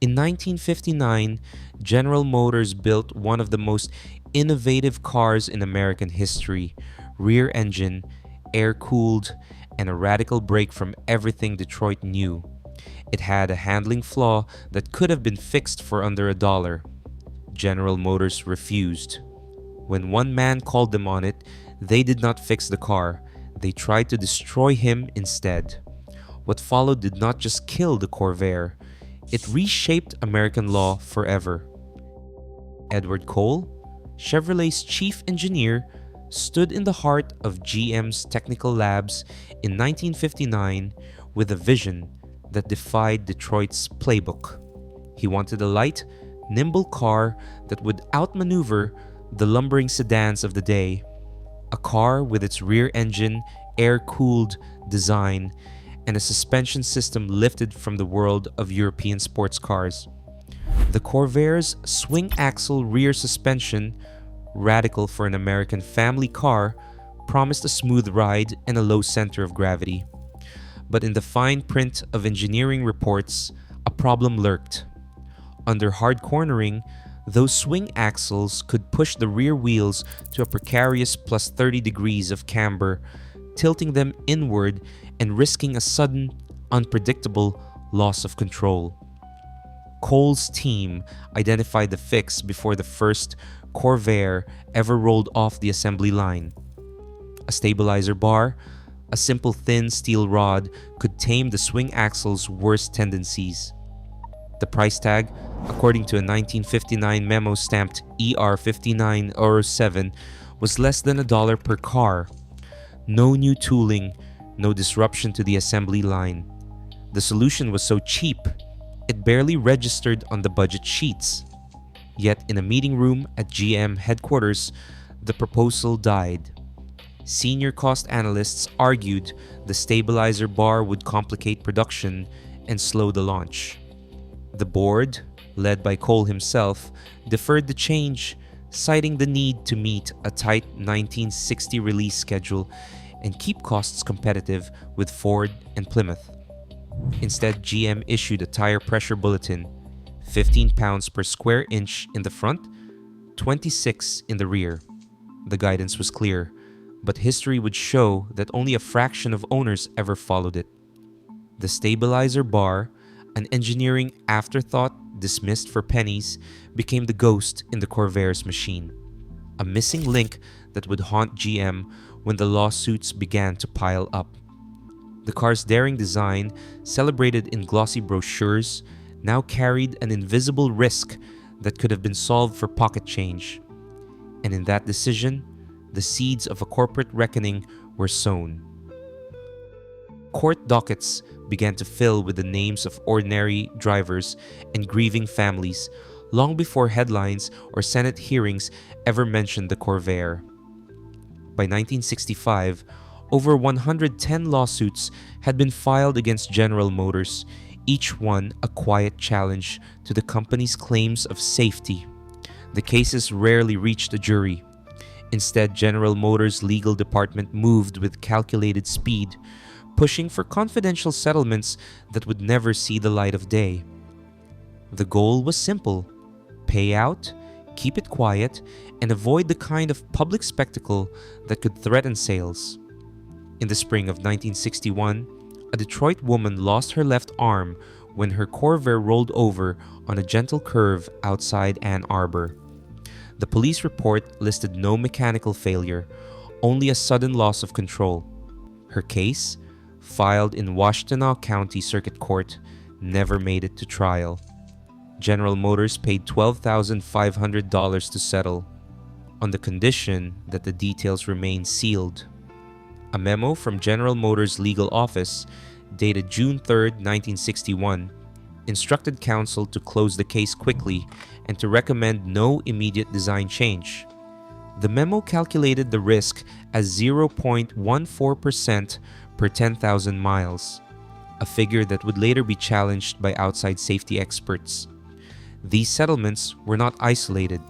In 1959, General Motors built one of the most innovative cars in American history: rear engine, air cooled, and a radical break from everything Detroit knew. It had a handling flaw that could have been fixed for under $1. General Motors refused. When one man called them on it, they did not fix the car, they tried to destroy him instead. What followed did not just kill the Corvair, it reshaped American law forever. Edward Cole, Chevrolet's chief engineer, stood in the heart of GM's technical labs in 1959 with a vision that defied Detroit's playbook. He wanted a light, nimble car that would outmaneuver the lumbering sedans of the day. A car with its rear engine, air-cooled design, and a suspension system lifted from the world of European sports cars. The Corvair's swing-axle rear suspension, radical for an American family car, promised a smooth ride and a low center of gravity. But in the fine print of engineering reports, a problem lurked. Under hard cornering, those swing axles could push the rear wheels to a precarious plus 30 degrees of camber, tilting them inward and risking a sudden, unpredictable loss of control. Cole's team identified the fix before the first Corvair ever rolled off the assembly line. A stabilizer bar, a simple thin steel rod, could tame the swing axle's worst tendencies. The price tag, according to a 1959 memo stamped ER5907, was less than $1 per car. No new tooling, no disruption to the assembly line. The solution was so cheap, it barely registered on the budget sheets. Yet in a meeting room at GM headquarters, the proposal died. Senior cost analysts argued the stabilizer bar would complicate production and slow the launch. The board, led by Cole himself, deferred the change, citing the need to meet a tight 1960 release schedule and keep costs competitive with Ford and Plymouth. Instead, GM issued a tire pressure bulletin: 15 pounds per square inch in the front, 26 in the rear. The guidance was clear, but history would show that only a fraction of owners ever followed it. The stabilizer bar, an engineering afterthought dismissed for pennies, became the ghost in the Corvair's machine, a missing link that would haunt GM when the lawsuits began to pile up. The car's daring design, celebrated in glossy brochures, now carried an invisible risk that could have been solved for pocket change. And in that decision, the seeds of a corporate reckoning were sown. Court dockets began to fill with the names of ordinary drivers and grieving families long before headlines or Senate hearings ever mentioned the Corvair. By 1965, over 110 lawsuits had been filed against General Motors, each one a quiet challenge to the company's claims of safety. The cases rarely reached a jury. Instead, General Motors' legal department moved with calculated speed, pushing for confidential settlements that would never see the light of day. The goal was simple: pay out, keep it quiet, and avoid the kind of public spectacle that could threaten sales. In the spring of 1961, a Detroit woman lost her left arm when her Corvair rolled over on a gentle curve outside Ann Arbor. The police report listed no mechanical failure, only a sudden loss of control. Her case, filed in Washtenaw County Circuit Court, never made it to trial. General Motors paid $12,500 to settle, on the condition that the details remain sealed. A memo from General Motors' legal office, dated June 3, 1961, instructed counsel to close the case quickly and to recommend no immediate design change. The memo calculated the risk as 0.14% per 10,000 miles, a figure that would later be challenged by outside safety experts. These settlements were not isolated.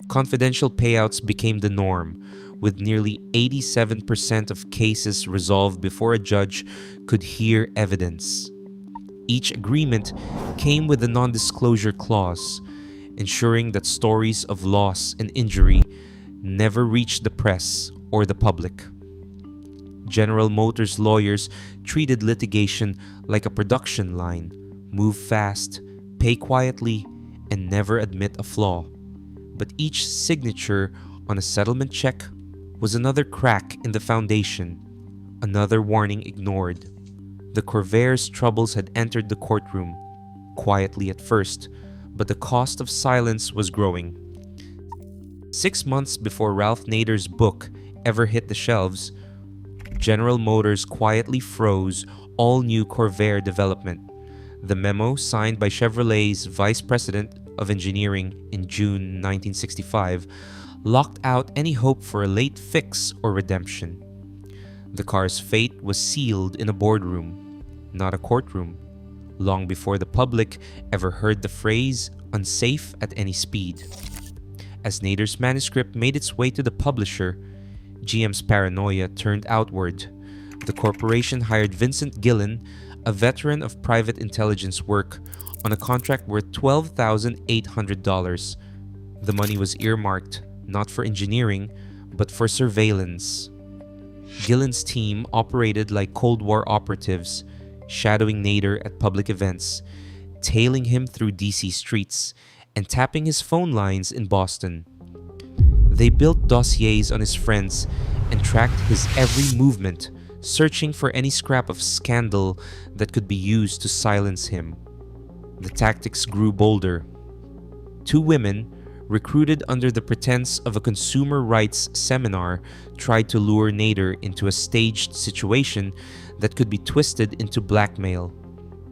Confidential payouts became the norm, with nearly 87% of cases resolved before a judge could hear evidence. Each agreement came with a non-disclosure clause, ensuring that stories of loss and injury never reached the press or the public. General Motors lawyers treated litigation like a production line: move fast, pay quietly, and never admit a flaw. But each signature on a settlement check was another crack in the foundation, another warning ignored. The Corvair's troubles had entered the courtroom, quietly at first, but the cost of silence was growing. 6 months before Ralph Nader's book ever hit the shelves, General Motors quietly froze all new Corvair development. The memo, signed by Chevrolet's Vice President of Engineering in June 1965, locked out any hope for a late fix or redemption. The car's fate was sealed in a boardroom, not a courtroom, long before the public ever heard the phrase "unsafe at any speed." As Nader's manuscript made its way to the publisher, GM's paranoia turned outward. The corporation hired Vincent Gillen, a veteran of private intelligence work, on a contract worth $12,800. The money was earmarked not for engineering, but for surveillance. Gillen's team operated like Cold War operatives, shadowing Nader at public events, tailing him through DC streets, and tapping his phone lines in Boston. They built dossiers on his friends and tracked his every movement, searching for any scrap of scandal that could be used to silence him. The tactics grew bolder. Two women, recruited under the pretense of a consumer rights seminar, tried to lure Nader into a staged situation that could be twisted into blackmail.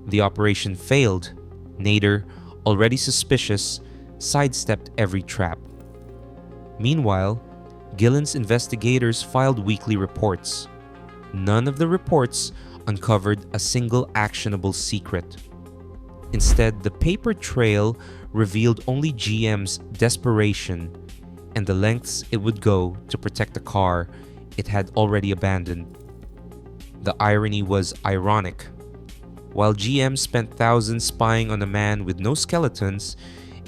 The operation failed. Nader, already suspicious, sidestepped every trap. Meanwhile, Gillen's investigators filed weekly reports. None of the reports uncovered a single actionable secret. Instead, the paper trail revealed only GM's desperation and the lengths it would go to protect a car it had already abandoned. The irony was ironic. While GM spent thousands spying on a man with no skeletons,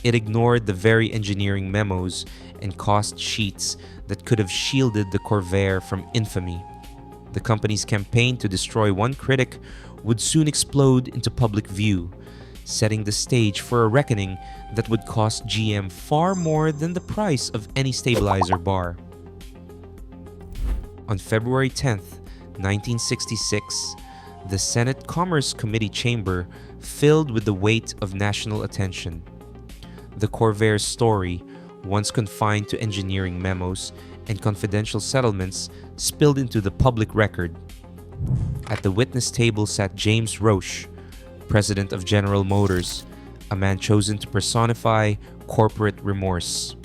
it ignored the very engineering memos and cost sheets that could have shielded the Corvair from infamy. The company's campaign to destroy one critic would soon explode into public view, setting the stage for a reckoning that would cost GM far more than the price of any stabilizer bar. On February 10, 1966, the Senate Commerce Committee chamber filled with the weight of national attention. The Corvair story, once confined to engineering memos and confidential settlements, spilled into the public record. At the witness table sat James Roche, president of General Motors, a man chosen to personify corporate remorse.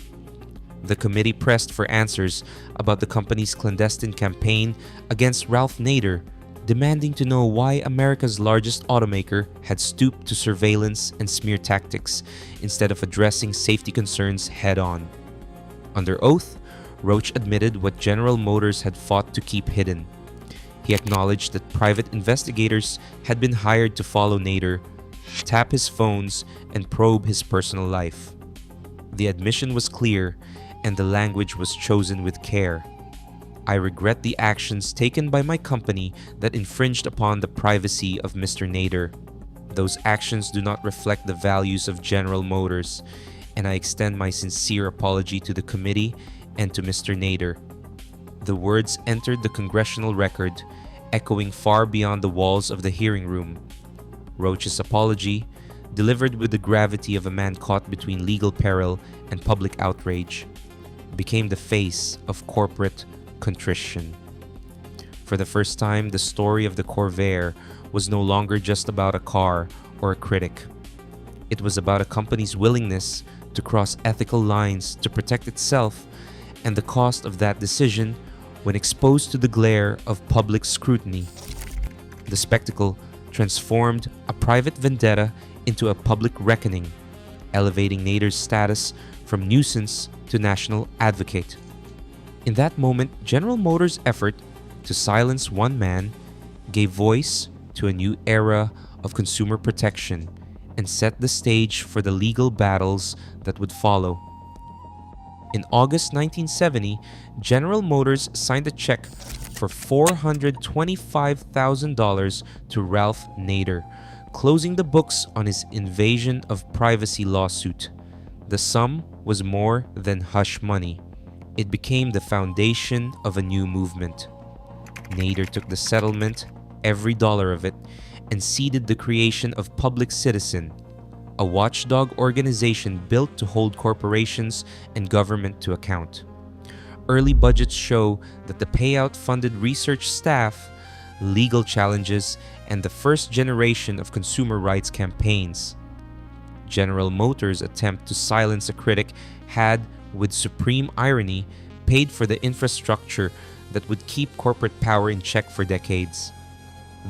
The committee pressed for answers about the company's clandestine campaign against Ralph Nader, demanding to know why America's largest automaker had stooped to surveillance and smear tactics instead of addressing safety concerns head-on. Under oath, Roche admitted what General Motors had fought to keep hidden. He acknowledged that private investigators had been hired to follow Nader, tap his phones, and probe his personal life. The admission was clear, and the language was chosen with care. "I regret the actions taken by my company that infringed upon the privacy of Mr. Nader. Those actions do not reflect the values of General Motors, and I extend my sincere apology to the committee and to Mr. Nader." The words entered the Congressional record, echoing far beyond the walls of the hearing room. Roche's apology, delivered with the gravity of a man caught between legal peril and public outrage, became the face of corporate contrition. For the first time, the story of the Corvair was no longer just about a car or a critic. It was about a company's willingness to cross ethical lines to protect itself, and the cost of that decision when exposed to the glare of public scrutiny. The spectacle transformed a private vendetta into a public reckoning, elevating Nader's status from nuisance to national advocate. In that moment, General Motors' effort to silence one man gave voice to a new era of consumer protection and set the stage for the legal battles that would follow. In August 1970, General Motors signed a check for $425,000 to Ralph Nader, closing the books on his invasion of privacy lawsuit. The sum was more than hush money. It became the foundation of a new movement. Nader took the settlement, every dollar of it, and seeded the creation of Public Citizen, a watchdog organization built to hold corporations and government to account. Early budgets show that the payout funded research staff, legal challenges, and the first generation of consumer rights campaigns. General Motors' attempt to silence a critic had, with supreme irony, paid for the infrastructure that would keep corporate power in check for decades.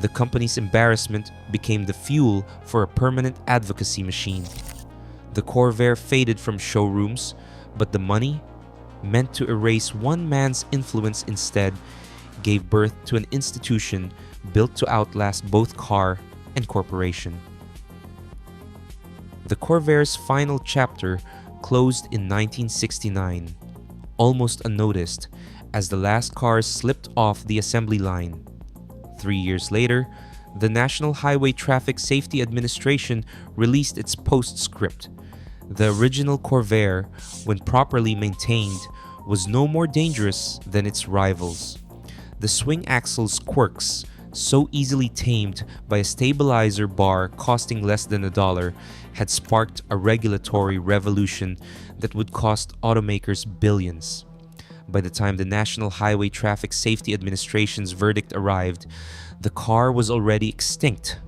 The company's embarrassment became the fuel for a permanent advocacy machine. The Corvair faded from showrooms, but the money, meant to erase one man's influence instead, gave birth to an institution built to outlast both car and corporation. The Corvair's final chapter closed in 1969, almost unnoticed, as the last cars slipped off the assembly line. 3 years later, the National Highway Traffic Safety Administration released its postscript. The original Corvair, when properly maintained, was no more dangerous than its rivals. The swing axle's quirks, so easily tamed by a stabilizer bar costing less than $1, had sparked a regulatory revolution that would cost automakers billions. By the time the National Highway Traffic Safety Administration's verdict arrived, the car was already extinct,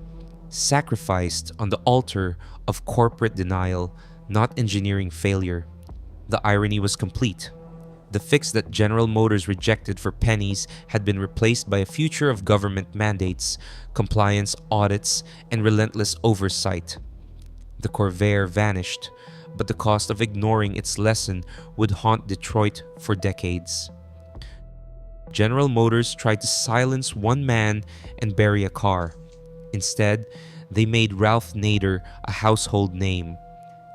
sacrificed on the altar of corporate denial, not engineering failure. The irony was complete. The fix that General Motors rejected for pennies had been replaced by a future of government mandates, compliance audits, and relentless oversight. The Corvair vanished, but the cost of ignoring its lesson would haunt Detroit for decades. General Motors tried to silence one man and bury a car. Instead, they made Ralph Nader a household name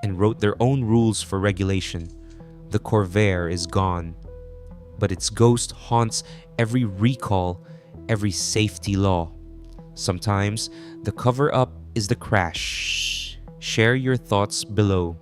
and wrote their own rules for regulation. The Corvair is gone, but its ghost haunts every recall, every safety law. Sometimes the cover-up is the crash. Share your thoughts below.